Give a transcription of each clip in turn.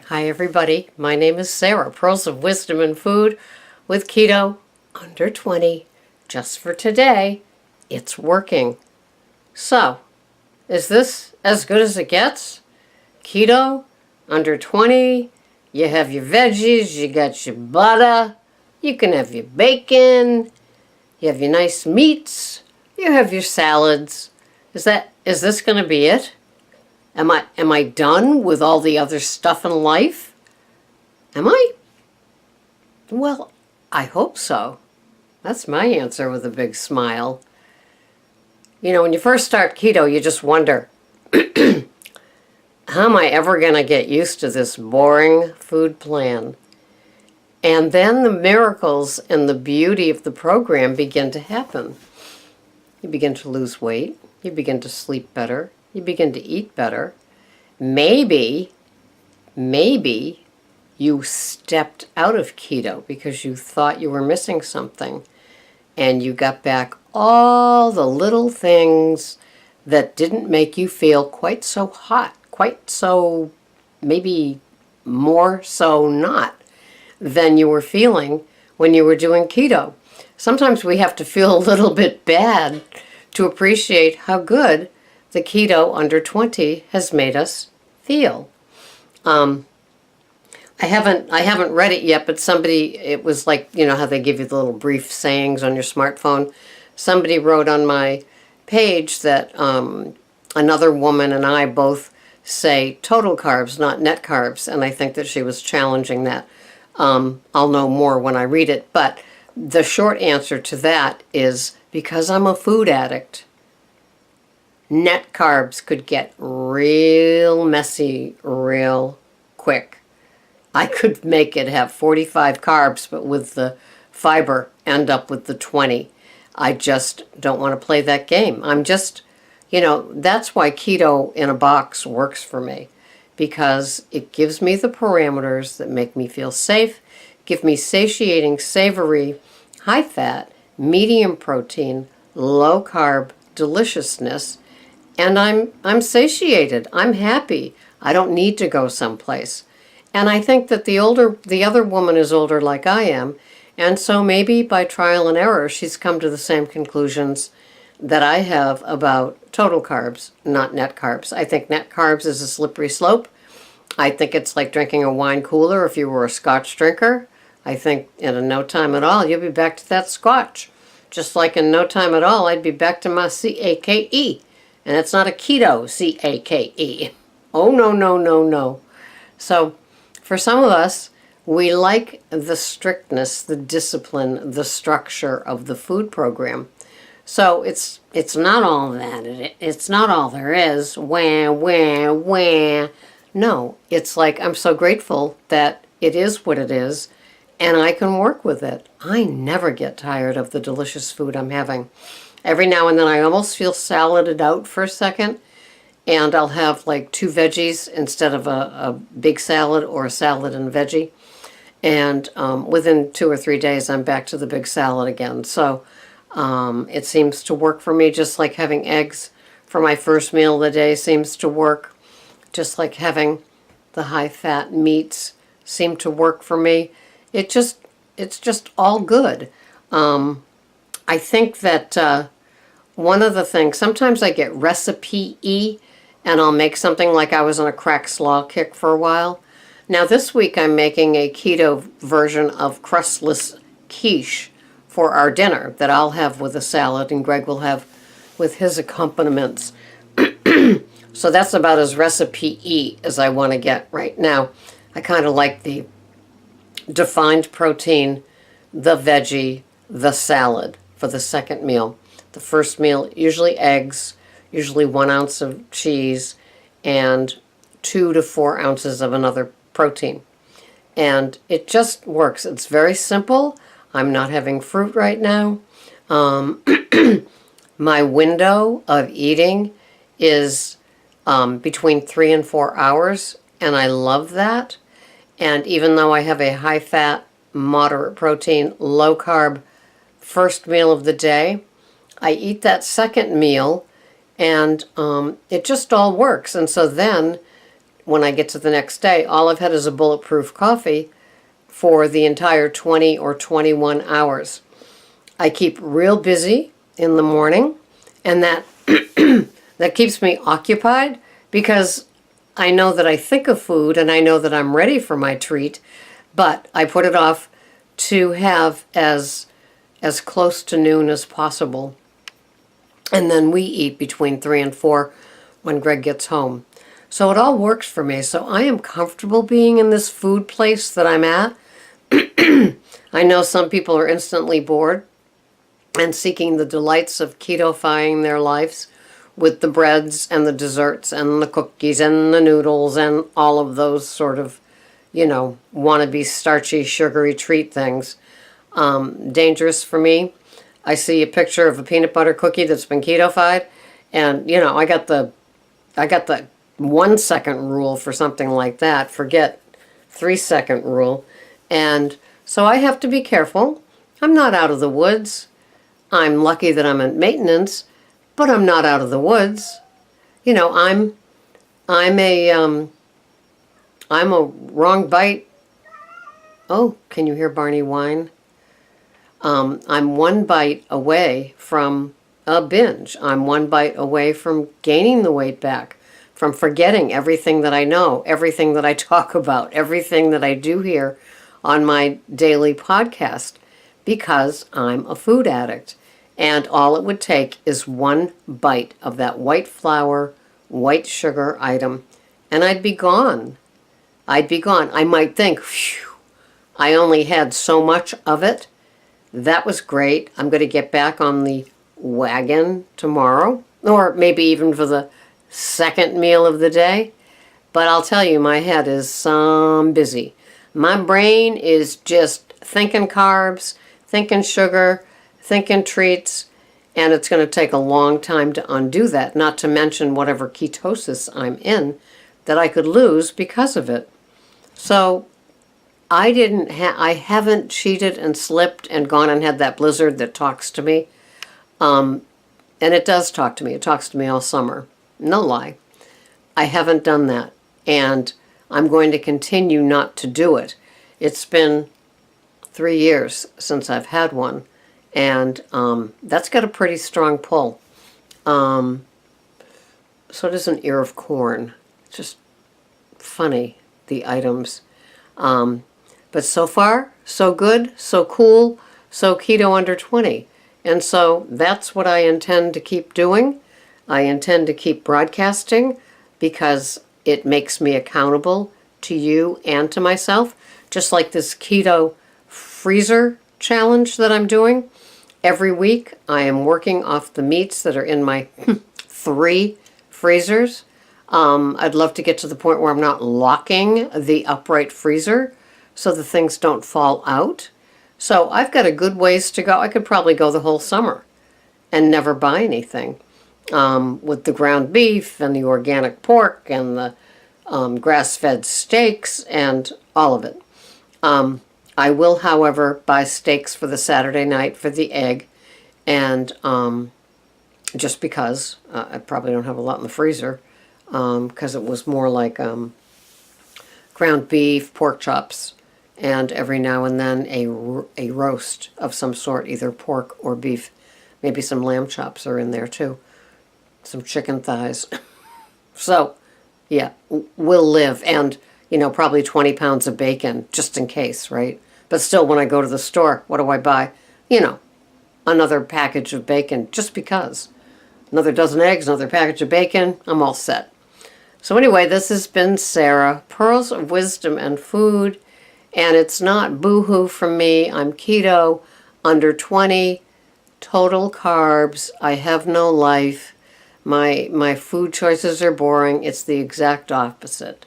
Hi everybody, my name is Sarah, Pearls of Wisdom and Food with Keto Under 20. Just for today, it's working. So, is this as good as it gets? Keto Under 20, you have your veggies, you got your butter, you can have your bacon, you have your nice meats, you have your salads. Is this going to be it? Am I done with all the other stuff in life? Am I? Well, I hope so. That's my answer with a big smile. You know, when you first start keto, you just wonder, how am I ever going to get used to this boring food plan? And then the miracles and the beauty of the program begin to happen. You begin to lose weight. You begin to sleep better. You begin to eat better. Maybe you stepped out of keto because you thought you were missing something, and you got back all the little things that didn't make you feel quite so hot, quite so, maybe more so not than you were feeling when you were doing keto. Sometimes we have to feel a little bit bad to appreciate how good the Keto Under 20 has made us feel. I haven't read it yet, but it was like, you know how they give you the little brief sayings on your smartphone. Somebody wrote on my page that another woman and I both say total carbs, not net carbs, and I think that she was challenging that. I'll know more when I read it, but the short answer to that is because I'm a food addict, net carbs could get real messy real quick. I could make it have 45 carbs, but with the fiber end up with the 20. I just don't want to play that game. That's why keto in a box works for me, because it gives me the parameters that make me feel safe, give me satiating, savory, high fat, medium protein, low carb deliciousness, and I'm satiated. I'm happy. I don't need to go someplace. And I think that the other woman is older like I am, and so maybe by trial and error she's come to the same conclusions that I have about total carbs, not net carbs. I think net carbs is a slippery slope. I think it's like drinking a wine cooler if you were a scotch drinker. I think in no time at all you'll be back to that scotch. Just like in no time at all I'd be back to my CAKE. And it's not a keto CAKE. Oh, no, no, no, no. So for some of us, we like the strictness, the discipline, the structure of the food program. So it's not all that. It's not all there is. Wah, wah, wah. No, it's like I'm so grateful that it is what it is, and I can work with it. I never get tired of the delicious food I'm having. Every now and then I almost feel saladed out for a second, and I'll have like 2 veggies instead of a big salad or a salad and veggie. And within 2 or 3 days, I'm back to the big salad again. So it seems to work for me, just like having eggs for my first meal of the day seems to work. Just like having the high-fat meats seem to work for me. It's just all good. I think that one of the things, sometimes I get recipe-y, and I'll make something like I was on a crack slaw kick for a while. Now this week I'm making a keto version of crustless quiche for our dinner that I'll have with a salad and Greg will have with his accompaniments. So that's about as recipe-y as I want to get right now. I kind of like the defined protein, the veggie, the salad for the second meal. The first meal, usually eggs, usually 1 ounce of cheese, and 2 to 4 ounces of another protein. And it just works. It's very simple. I'm not having fruit right now. My window of eating is between 3 and 4 hours, and I love that. And even though I have a high-fat, moderate protein, low-carb first meal of the day, I eat that second meal, and it just all works. And so then when I get to the next day, all I've had is a bulletproof coffee for the entire 20 or 21 hours. I keep real busy in the morning, and that that keeps me occupied because I know that I think of food and I know that I'm ready for my treat, but I put it off to have as close to noon as possible. And then we eat between 3 and 4 when Greg gets home. So it all works for me. So I am comfortable being in this food place that I'm at. I know some people are instantly bored and seeking the delights of keto-fying their lives with the breads and the desserts and the cookies and the noodles and all of those sort of, wannabe starchy, sugary treat things. Dangerous for me. I see a picture of a peanut butter cookie that's been keto-fied, and I got the 1 second rule for something like that. Forget 3 second rule. And so I have to be careful. I'm not out of the woods. I'm lucky that I'm in maintenance, but I'm not out of the woods. I'm a wrong bite. Oh, can you hear Barney whine? I'm 1 bite away from a binge. I'm 1 bite away from gaining the weight back, from forgetting everything that I know, everything that I talk about, everything that I do here on my daily podcast, because I'm a food addict. And all it would take is 1 bite of that white flour, white sugar item, and I'd be gone. I'd be gone. I might think, phew, I only had so much of it. That was great. I'm going to get back on the wagon tomorrow, or maybe even for the second meal of the day. But I'll tell you, my head is busy. My brain is just thinking carbs, thinking sugar, thinking treats, and it's going to take a long time to undo that, not to mention whatever ketosis I'm in that I could lose because of it. So I haven't cheated and slipped and gone and had that blizzard that talks to me. And it does talk to me. It talks to me all summer. No lie. I haven't done that. And I'm going to continue not to do it. It's been 3 years since I've had one. And that's got a pretty strong pull. So does an ear of corn. Just funny, the items. But so far, so good, so cool, so keto under 20. And so that's what I intend to keep doing. I intend to keep broadcasting because it makes me accountable to you and to myself. Just like this keto freezer challenge that I'm doing. Every week I am working off the meats that are in my 3 freezers. I'd love to get to the point where I'm not locking the upright freezer so the things don't fall out. So I've got a good ways to go. I could probably go the whole summer and never buy anything. With the ground beef and the organic pork and the grass-fed steaks and all of it. I will, however, buy steaks for the Saturday night for the egg, and just because I probably don't have a lot in the freezer, because it was more like ground beef, pork chops, and every now and then a roast of some sort, either pork or beef. Maybe some lamb chops are in there too, some chicken thighs. So, yeah, we'll live, and probably 20 pounds of bacon, just in case, right? But still, when I go to the store, what do I buy? Another package of bacon, just because. Another dozen eggs, another package of bacon, I'm all set. So anyway, this has been Sarah, Pearls of Wisdom and Food, and it's not boo-hoo from me. I'm keto, under 20, total carbs. I have no life. My food choices are boring. It's the exact opposite.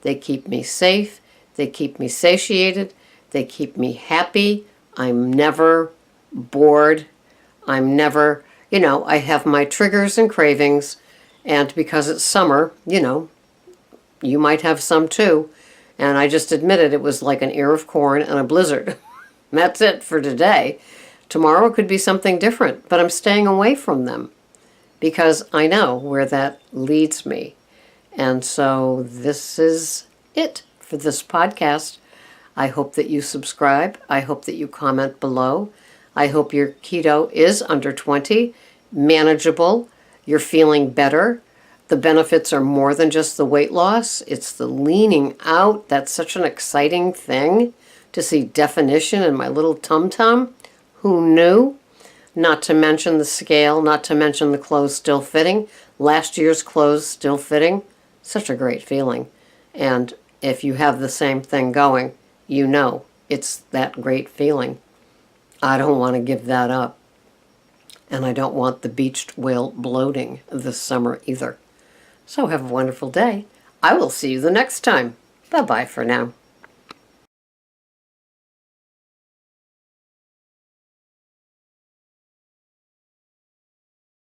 They keep me safe. They keep me satiated. They keep me happy. I'm never bored. I'm never, I have my triggers and cravings. And because it's summer, you might have some too. And I just admitted it was like an ear of corn and a blizzard. That's it for today. Tomorrow could be something different, but I'm staying away from them because I know where that leads me. And so this is it for this podcast. I hope that you subscribe. I hope that you comment below. I hope your keto is under 20, manageable, you're feeling better. The benefits are more than just the weight loss. It's the leaning out. That's such an exciting thing to see definition in my little tum-tum. Who knew? Not to mention the scale, not to mention the clothes still fitting. Last year's clothes still fitting. Such a great feeling. And if you have the same thing going, you know it's that great feeling. I don't want to give that up. And I don't want the beached whale bloating this summer either. So have a wonderful day. I will see you the next time. Bye-bye for now.